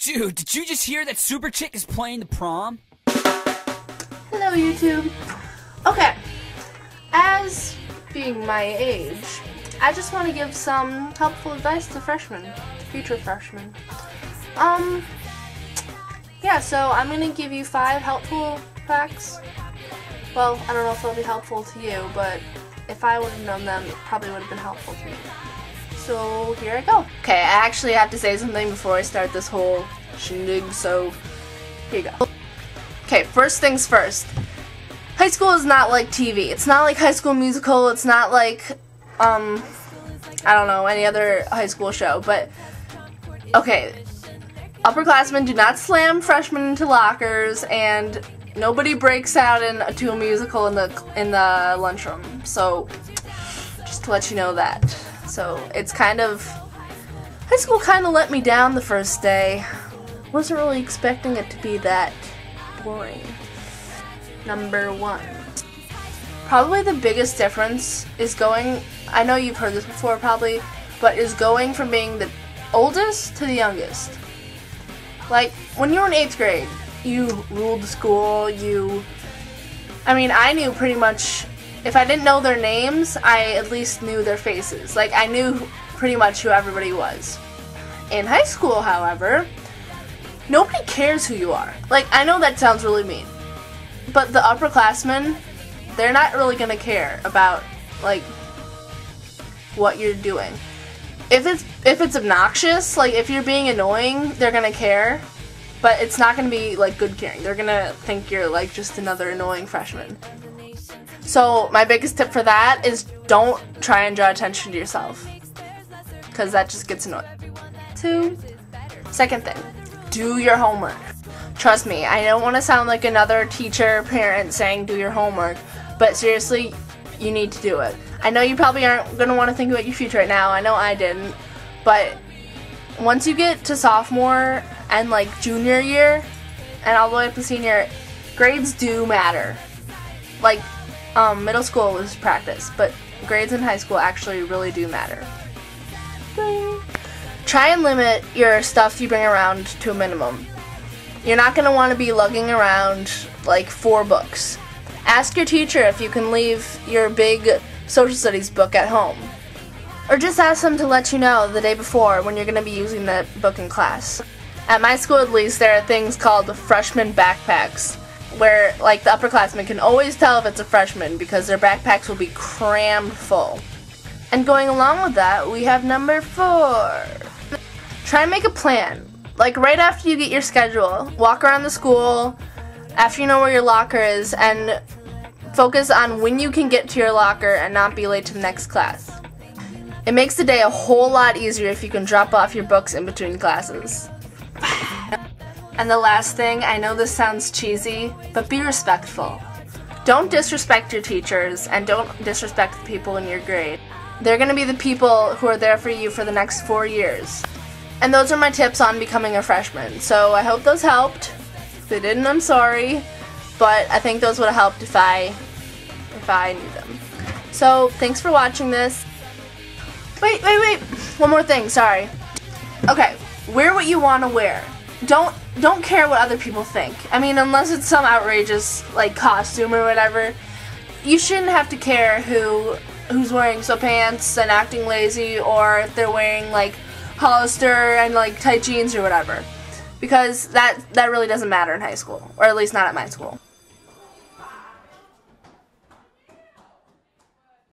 Dude, did you just hear that Super Chick is playing the prom? Hello, YouTube. Okay, as being my age, I just want to give some helpful advice to freshmen, to future freshmen. Yeah, so I'm going to give you 5 helpful facts. Well, I don't know if they'll be helpful to you, but if I would have known them, it probably would have been helpful to me. So here I go. Okay, I actually have to say something before I start this whole shindig, so here you go. Okay, first things first. High school is not like TV. It's not like High School Musical. It's not like, I don't know, any other high school show. But, okay, upperclassmen do not slam freshmen into lockers, and nobody breaks out into a musical in the lunchroom. So, just to let you know that. So, it's kind of, high school kind of let me down the first day. Wasn't really expecting it to be that boring. Number 1. Probably the biggest difference is going, I know you've heard this before probably, but is going from being the oldest to the youngest. Like, when you were in 8th grade, you ruled the school, I knew pretty much, if I didn't know their names, I at least knew their faces. Like, I knew pretty much who everybody was. In high school, however, nobody cares who you are. Like, I know that sounds really mean, but the upperclassmen, they're not really gonna care about, like, what you're doing. If it's obnoxious, like, if you're being annoying, they're gonna care, but it's not gonna be, like, good caring. They're gonna think you're, like, just another annoying freshman. So, my biggest tip for that is don't try and draw attention to yourself, because that just gets annoying. 2, second thing, do your homework. Trust me, I don't want to sound like another teacher, parent saying do your homework, but seriously, you need to do it. I know you probably aren't going to want to think about your future right now, I know I didn't, but once you get to sophomore and like junior year, and all the way up to senior, grades do matter. Like, middle school was practice, but grades in high school actually really do matter. Try and limit your stuff you bring around to a minimum. You're not going to want to be lugging around like 4 books. Ask your teacher if you can leave your big social studies book at home. Or just ask them to let you know the day before when you're going to be using that book in class. At my school at least, there are things called freshman backpacks, where like the upperclassmen can always tell if it's a freshman because their backpacks will be crammed full. And going along with that, we have number 4. Try and make a plan. Like, right after you get your schedule, walk around the school after you know where your locker is and focus on when you can get to your locker and not be late to the next class. It makes the day a whole lot easier if you can drop off your books in between classes. And the last thing, I know this sounds cheesy, but be respectful. Don't disrespect your teachers and don't disrespect the people in your grade. They're going to be the people who are there for you for the next 4 years. And those are my tips on becoming a freshman. So I hope those helped. If they didn't, I'm sorry. But I think those would have helped if I knew them. So thanks for watching this. Wait. One more thing, sorry. Okay, wear what you want to wear. Don't care what other people think. I mean, unless it's some outrageous like costume or whatever. You shouldn't have to care who's wearing sweatpants and acting lazy, or if they're wearing like Hollister and like tight jeans or whatever, because that really doesn't matter in high school, or at least not at my school.